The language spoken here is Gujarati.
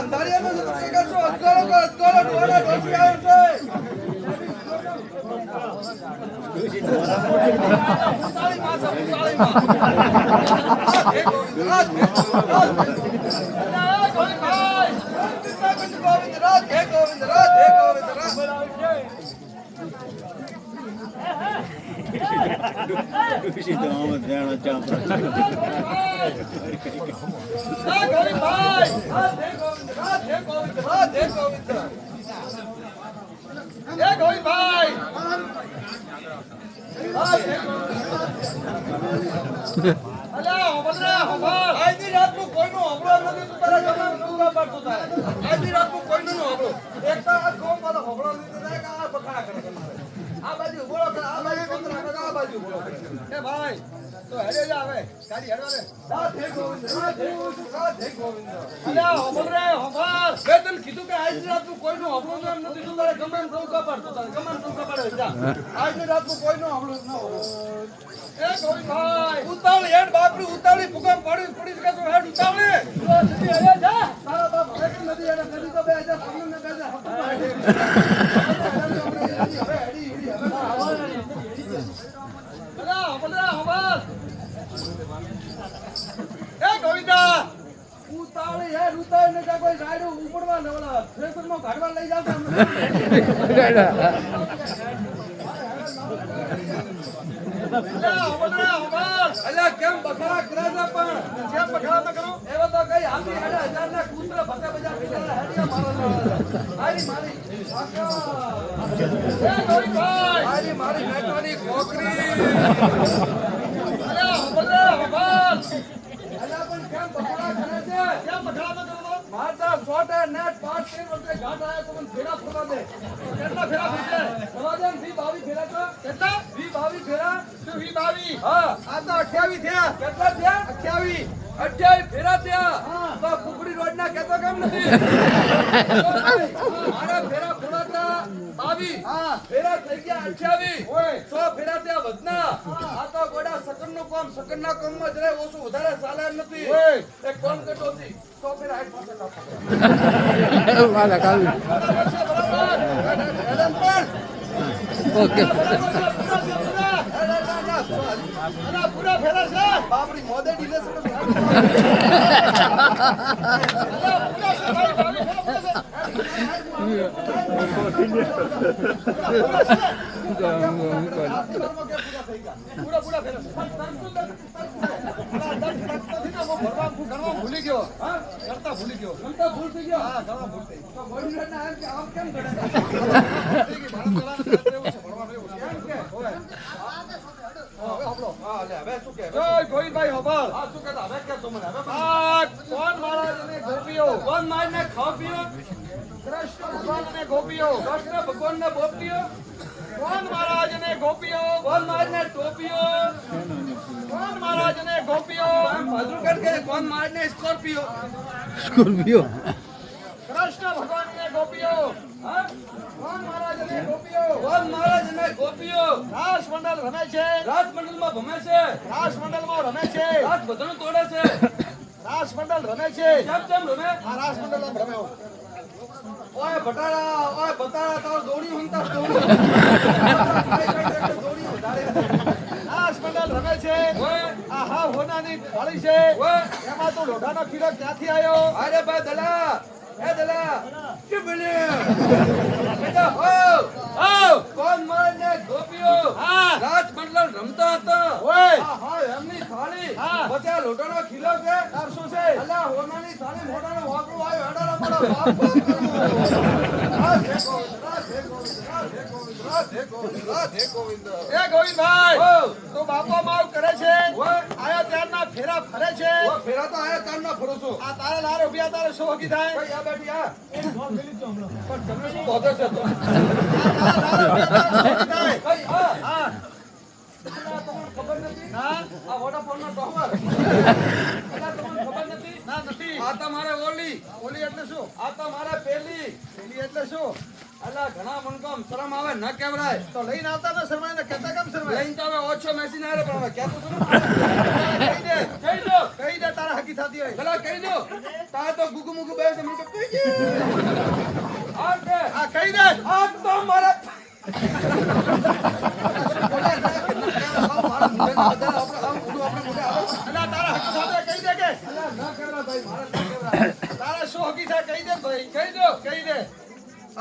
અંધારિયાનો તો કે કરશો અટકાળો ડોડા ડોસી આવ્યો છે મુસાળી માં ગોવિંદ રાધે ગોવિંદ રાધે ગોવિંદ ખુશી તો આમદ જાણો ચાપરા ગોવિંદભાઈ રાધે ગોવિંદ રાધે ગોવિંદ રાધે ગોવિંદ એ ગોવિંદભાઈ અલ્યા હોબળરા હોબળ આજની રાતનું કોઈનો હોબળો નથી તું તારા ગામમાં નોકા પાડતો થાય આજની રાતનું કોઈનો નો હોબળો એક તો આ ગોમ વાળો હોબળો લીધો થાય કે આ બખાડા કરે આ બાજુ બોલો કરે આ બાજુ કંતરા કરે આ બાજુ બોલો કરે એ ભાઈ તો હેડે જ આવે ગાડી હેડવા દે રાધે ગોવિંદ રાધે ગોવિંદ અલ્યા હોબળરે હોબળ મેં તને કીધું કે આજની રાતનું કોઈનો હોબળો એમ નથી તું તારા ગમે એમ નોકા પાડતો થાય ગમે એમ નોકા પાડે જા આજની રાતનું કોઈનો હોબળો ન હોય એ ગોવિંદભાઈ ઉતાવળી હેડ બાપરી ઉતાવળી ભૂકંપ પડી કે તો હેડ ઉતાવળી નદી હેડે જા તારા બાપ હવે કે નદી હેડે નદી તો બે જા તમને ને બેજા હપ એ ગોવિંદા ઉતાવળી હેડ ઉતાવળી ને જા કોઈ ગાડું ઉપડવા ને ઓલા થ્રેસરમાં ગાડવા લઈ જાવ અલ્યા કેમ બખાડા કરાજા પણ કેમ બખાડા ન કરો એવો તો કઈ હાથી હેડા 1000 ના કૂતરા ભસા બજા પીલા હેડિયા મારી એ ગોવિંદભાઈ મારી મેટવાની કોકરી અલ્યા હોબળરા હોબળ અલ્યા પણ કેમ બખાડા કરે છે કેમ બખાડા ન કરો માતા છોટે નેટ 5 વર્ષે ઘાટ આયા તો મને ફેરા ફરવા દે કેટલા ફેરા ફરશે ફરવા દે 22 ફેરા તો કેટલા 22 ફેરા તો 22 હા આ તો 28 થયા કેટલા થયા 28 ફેરા થયા તો કુકડી રોડ ના કેતો કેમ નથી મારા ફેરા ફોડાતા 22 હા ફેરા થઈ ગયા 28 ઓય 100 ફેરા થયા વધના આ તો ગોડા સકન નું કામ સકન ના કામ માં જરા ઓછું વધારે ચાલે નથી ઓય એક કોણ કટો છે 100 ફેરા હાઈટ પાસે કાપો વાલા કાલ ઓકે પૂરા ફેરા છે બાપડી મોદે ડીલે છે પૂરા ફેરા ભૂલી ગયો હા કરતા ભૂલી ગયો હા ગણવા ભૂલ થઈ તો બોડી ના આમ કેમ ગણે ગોવિંદભાઈ હોબળ હા શું કહેતા હવે કે તો મને હવે કોણ મહારાજને ગોપીઓ કોણ મારને ખાપીઓ કૃષ્ણ ભગવાનને ગોપીઓ કૃષ્ણ ભગવાનને ગોપીઓ કોણ મહારાજને ગોપીઓ કોણ મારને ટોપીઓ કોણ મહારાજને ગોપીઓ ભદ્રગઢ કે કોણ મારને સ્કોર્પિયો કૃષ્ણ ભગવાનને ગોપીઓ હા કોણ મહારાજને ગોપીઓ કોણ મહારાજને ગોપીઓ રાસ મંડળ રમે છે રાસ મંડળમાં ભમે છે રાસ મંડળમાં રમે છે રાસ બધાનું તોડે છે રાસ મંડળ રમે છે કેમ રમે આ રાસ મંડળમાં રમે ઓય બટાડા ઓય બટાડા તાર દોડી હંતા દોડી રાસ મંડળ રમે છે ઓય આ હા હોનાની થાળી છે ઓય એમાં તો લોઢાનો ખીરો ક્યાંથી આવ્યો અરે ભાઈ દલા એ દલા કે બોલે બેટા હો કોણ મારને ગોપીઓ હા રાજ મંડળ રમતા હતા ઓય હા એમની થાળી પછી આ લોટાનો ખીલો છે તાર શું છે અલા હોનાની થાળી મોટાનો વાકડો આવ્યો હેડારા મારા બાપ રાધે ગોવિંદ એ ગોવિંદભાઈ તો બાપા માવ કરે છે આયા ત્યારના ફેરા ફરે છે ફેરા તો આયા ત્યારના ફરો છો આ તારે લાર ઉભ્યા તારે શું હકી થાય કઈ આ બેઠી આ એ ફોન મેલી દો હમણાં પણ તમને શું બોધે છે તો કઈ હા ખબર નથી ના આ વોડાફોન નો ટોવર તમને ખબર નથી ના નથી આ તો મારે ઓલી એટલે શું આ તો મારે પેલી એટલે શું અલા ઘણા મનકામ શરમ આવે ન કેવરાય તો લઈને આવતા તો શરમાય ને કેતા કેમ શરમાય લઈને તો હવે ઓછો મેસી ના રે પણ હવે કેતો છું કહી દો કહી દે તારા હકી થતી હોય ભલા કહી દો તાર તો ગુગુ મુગુ બે તમે તો કહી દે આ કે આ કહી દે આ તો મારા અલા તારા હકી સાથે કહી દે કે ના કરવા ભાઈ મારા તારા શું હકી થાય કહી દે ભાઈ કહી દો કહી દે